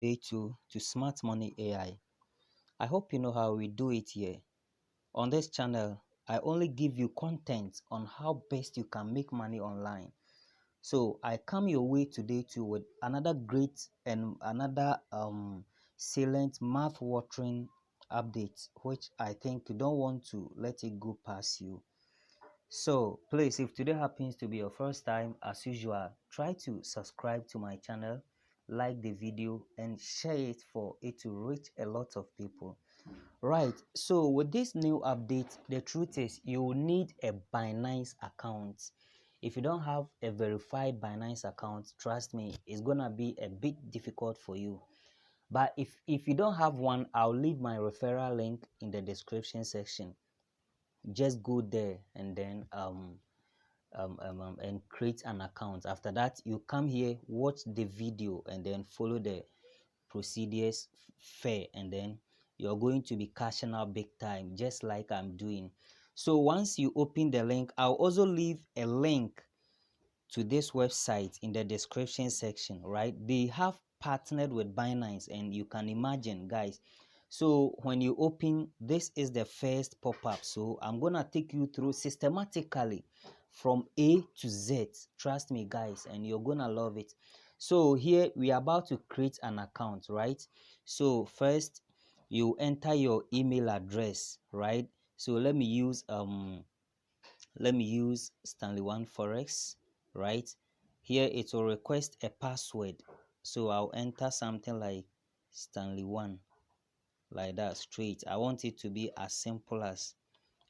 Day to Smart Money AI. I hope you know how we do it here. On this channel, I only give you content on how best you can make money online. So I come your way today too with another great and another salient mouth-watering update, which I think you don't want to let it go past you. So please, if today happens to be your first time, as usual, try to subscribe to my channel, like the video, and share it for it to reach a lot of people. Right, so with this new update, the truth is you will need a Binance account. If you don't have a verified Binance account, trust me, it's gonna be a bit difficult for you. But if you don't have one, I'll leave my referral link in the description section. Just go there and then and create an account. After that, you come here, watch the video, and then follow the procedures fair, and then you're going to be cashing out big time, just like I'm doing. So once you open the link, I'll also leave a link to this website in the description section. Right, they have partnered with Binance, and you can imagine, guys. So when you open, this is the first pop-up. So I'm gonna take you through systematically from A to Z. Trust me, guys, and you're gonna love it. So here we are about to create an account, right? So first you enter your email address, right? So let me use Stanley One Forex, right? Here it will request a password. So I'll enter something like Stanley One, like that, straight. I want it to be as simple as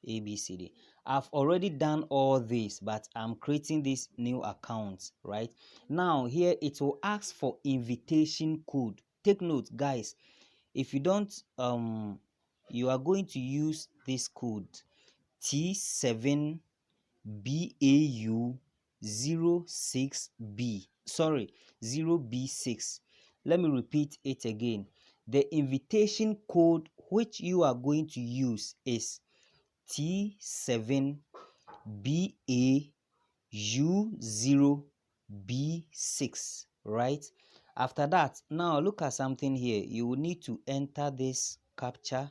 ABCD. I've already done all this, but I'm creating this new account. Right now, here it will ask for invitation code. Take note, guys. If you don't you are going to use this code T7 BAU06B, sorry, 0B6. Let me repeat it again. The invitation code which you are going to use is T7BAU0B6, right? After that, now look at something here. You will need to enter this captcha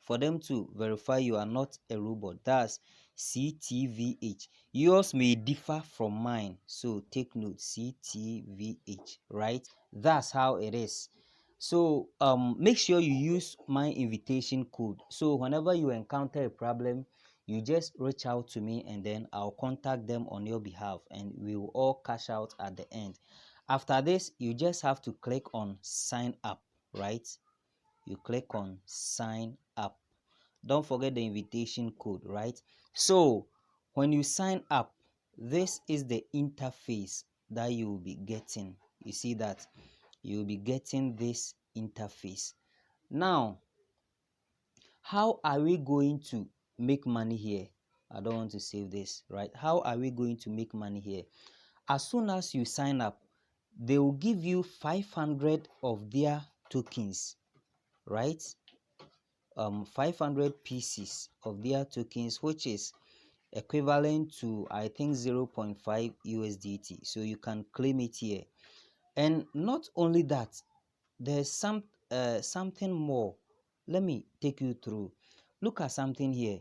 for them to verify you are not a robot. That's CTVH. Yours may differ from mine, so take note, CTVH, right? That's how it is. So make sure you use my invitation code. So whenever you encounter a problem, you just reach out to me, and then I'll contact them on your behalf, and we will all cash out at the end. After this, you just have to click on sign up, right? You click on sign up. Don't forget the invitation code, right? So when you sign up, this is the interface that you will be getting. You see that you will be getting this interface. Now, how are we going to make money here? I don't want to save this, right? How are we going to make money here? As soon as you sign up, they will give you 500 of their tokens, right? 500 pieces of their tokens, which is equivalent to, I think, 0.5 USDT. So you can claim it here. And not only that, there's something more. Let me take you through. Look at something here.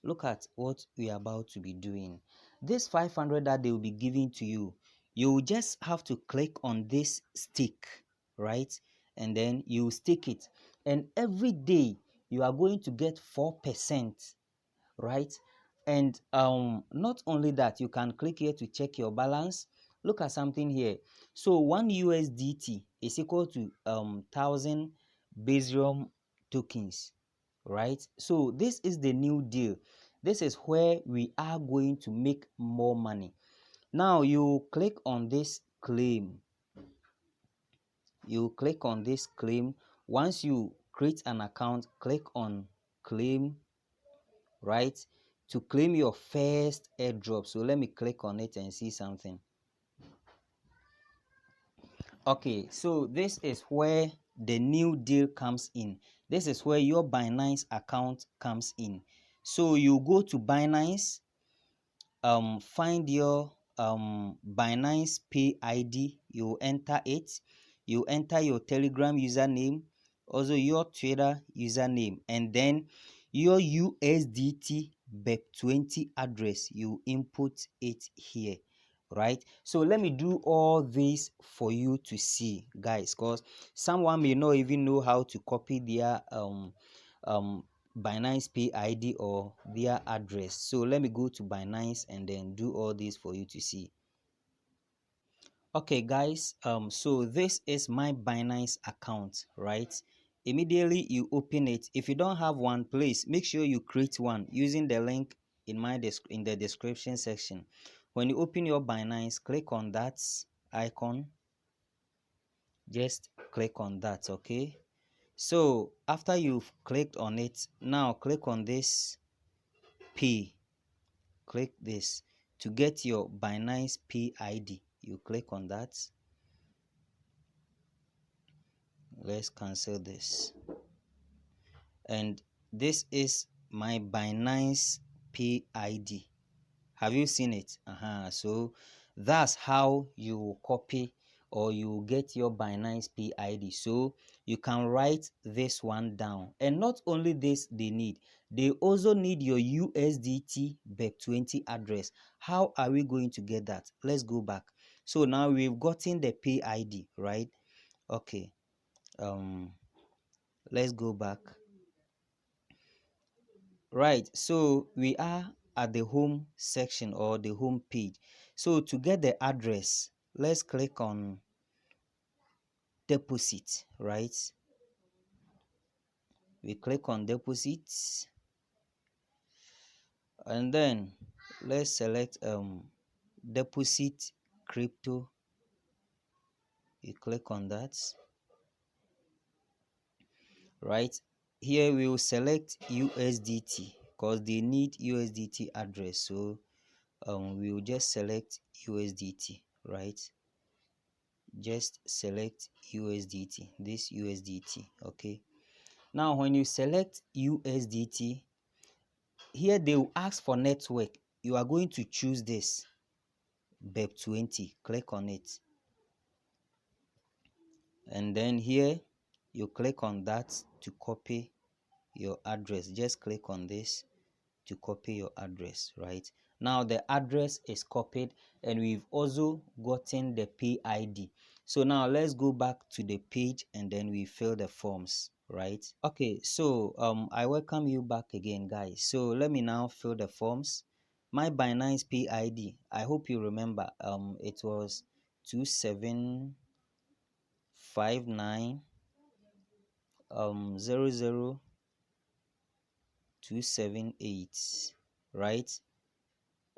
Look at what we are about to be doing. This 500 that they will be giving to you, you just have to click on this stick, right? And then you stick it, and every day you are going to get 4%, right? And not only that, you can click here to check your balance. Look at something here. So 1 USDT is equal to 1000 Baserium tokens, right? So this is the new deal. This is where we are going to make more money. Now you click on this claim. You click on this claim. Once you create an account, click on claim, right, to claim your first airdrop. So let me click on it and see something. Okay, so this is where the new deal comes in. This is where your Binance account comes in. So you go to Binance, find your Binance Pay ID, you enter it. You enter your Telegram username, also your Twitter username, and then your USDT BEP20 address. You input it here, right? So let me do all this for you to see, guys, because someone may not even know how to copy their um Binance Pay ID or their address. So let me go to Binance and then do all this for you to see. Okay, guys, so this is my Binance account, right? Immediately you open it. If you don't have one, please make sure you create one using the link in in the description section. When you open your Binance, click on that icon. Just click on that, okay? So after you've clicked on it, now click on this P. Click this to get your Binance P ID. You click on that. Let's cancel this. And this is my Binance P ID. Have you seen it? So that's how you copy or you get your Binance P ID. So you can write this one down. And not only this they also need your USDT BEP20 address. How are we going to get that? Let's go back. So now we've gotten the P ID, right? Okay. Let's go back. Right, so we are at the home section or the home page. So to get the address, let's click on deposit, right? We click on deposits and then let's select deposit crypto. You click on that, right? Here we will select USDT because they need USDT address. So we will just select USDT, right? Just select USDT, this USDT. Okay, now when you select USDT, here they will ask for network. You are going to choose this BEP20. Click on it, and then here you click on that to copy your address. Just click on this to copy your address. Right now the address is copied and we've also gotten the PID. So now let's go back to the page and then we fill the forms, right? Okay, so I welcome you back again, guys. So let me now fill the forms. My Binance PID, I hope you remember, it was 2759 00278, right?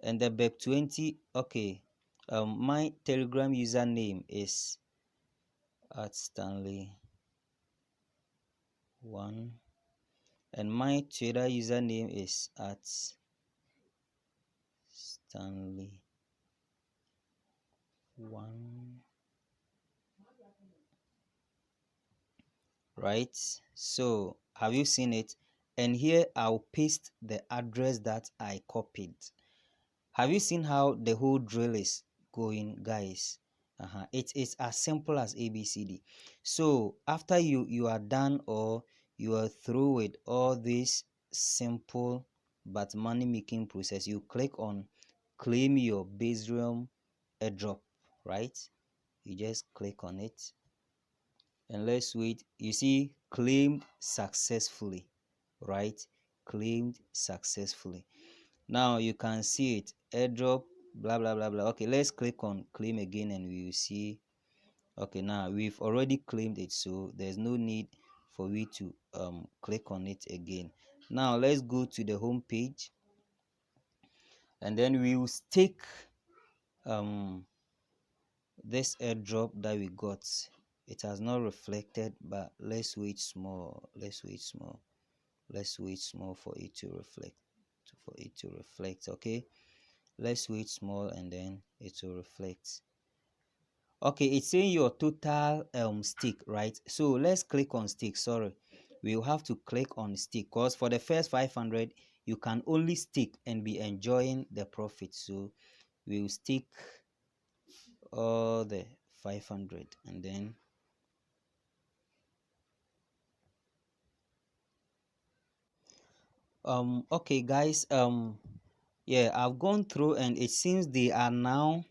And the BEP20, okay, my Telegram username is at Stanley1, and my Twitter username is at Stanley1, right? So have you seen it? And here I'll paste the address that I copied. Have you seen how the whole drill is going, guys? It is as simple as ABCD. So after you are done or you are through with all this simple but money making process, you click on claim your Baserium Airdrop, right? You just click on it and let's wait. You see claimed successfully, right? Claimed successfully. Now you can see it, airdrop, blah blah blah blah. Okay, let's click on claim again and we will see. Okay, now we've already claimed it, so there's no need for we to click on it again. Now let's go to the home page and then we will stake this airdrop that we got. It has not reflected, but let's wait small. Let's wait small. Let's wait small for it to reflect. Okay, let's wait small and then it will reflect. Okay, it's saying your total stake, right? So let's click on stake. Sorry, we'll have to click on stake because for the first 500 you can only stake and be enjoying the profit. So we'll stick all the 500, and then okay guys, yeah, I've gone through and it seems they are now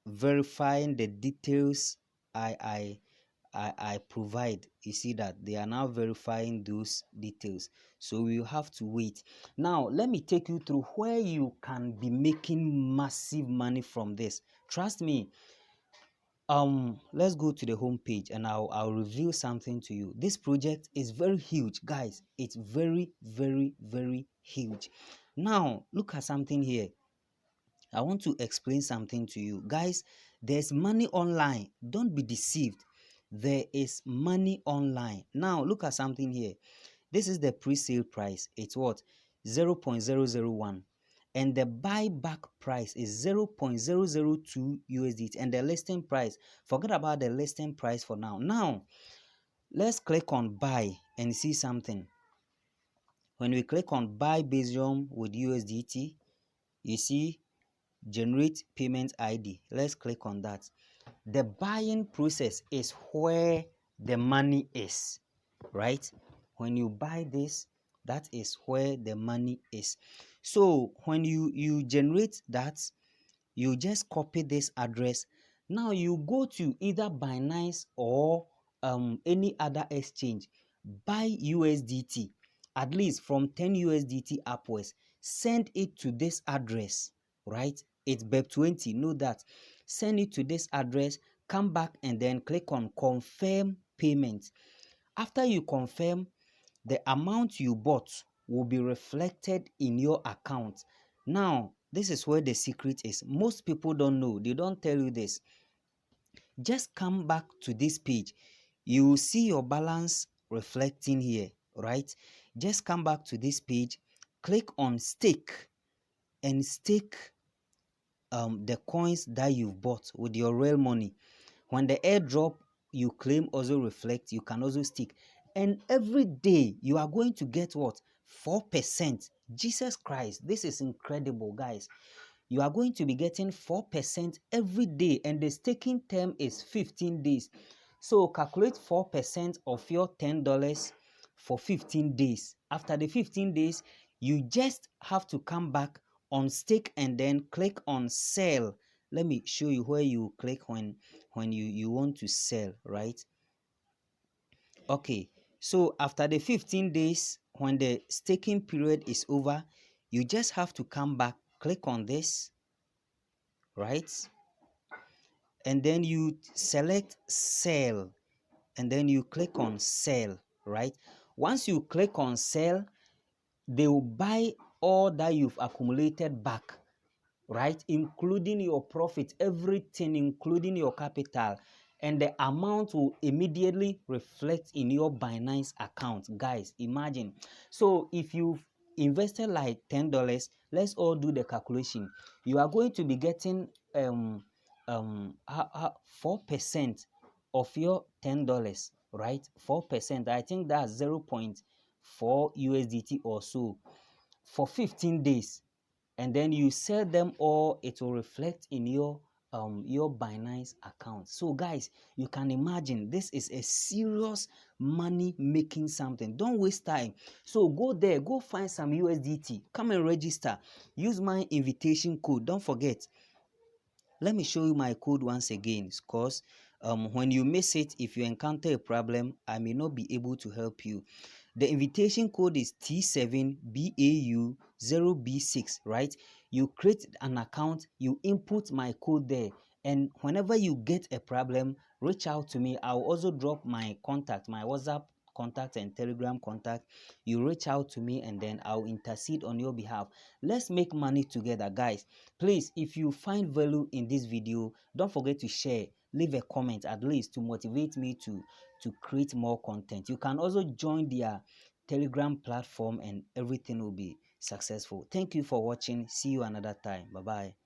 verifying the details I I I provide. You see that they are now verifying those details, so we will have to wait. Now let me take you through where you can be making massive money from this. Trust me. Let's go to the home page and I'll reveal something to you. This project is very huge, guys. It's very, very, very huge. Now look at something here. I want to explain something to you. Guys, there's money online. Don't be deceived. There is money online. Now, look at something here. This is the pre-sale price. It's what? 0.001. And the buyback price is 0.002 USDT. And the listing price, forget about the listing price for now. Now, let's click on buy and see something. When we click on buy Baserium with USDT, you see generate payment ID. Let's click on that. The buying process is where the money is, right? When you buy this, that is where the money is. So when you generate that, you just copy this address. Now you go to either Binance or any other exchange, buy USDT, at least from 10 USDT upwards, send it to this address, right? It's BEP20, know that. Send it to this address, come back and then click on confirm payment. After you confirm, the amount you bought will be reflected in your account. Now, this is where the secret is. Most people don't know. They don't tell you this. Just come back to this page. You will see your balance reflecting here, right? Just come back to this page, click on stake and stake the coins that you've bought with your real money. When the airdrop you claim also reflect, you can also stick. And every day you are going to get what? 4%. Jesus Christ, this is incredible, guys. You are going to be getting 4% every day, and the staking term is 15 days. So calculate 4% of your $10 for 15 days. After the 15 days, you just have to come back on stake and then click on sell. Let me show you where you click when you want to sell, right? Okay, so after the 15 days, when the staking period is over, you just have to come back, click on this, right? And then you select sell and then you click on sell, right? Once you click on sell, they will buy all that you've accumulated back, right? Including your profit, everything, including your capital, and the amount will immediately reflect in your Binance account. Guys, imagine. So if you've invested like $10, let's all do the calculation. You are going to be getting 4% of your $10, right? 4%. I think that's 0.4 USDT or so for 15 days. And then you sell them all, it will reflect in your Binance account. So guys, you can imagine this is a serious money making something. Don't waste time. So go there, go find some USDT, come and register, use my invitation code. Don't forget, let me show you my code once again, because when you miss it, if you encounter a problem, I may not be able to help you. The invitation code is T7BAU0B6, right? You create an account, you input my code there, and whenever you get a problem, reach out to me. I'll also drop my contact, my WhatsApp contact and Telegram contact. You reach out to me and then I'll intercede on your behalf. Let's make money together, guys. Please, if you find value in this video, don't forget to share, leave a comment at least to motivate me to create more content. You can also join their Telegram platform and everything will be successful. Thank you for watching. See you another time. Bye bye.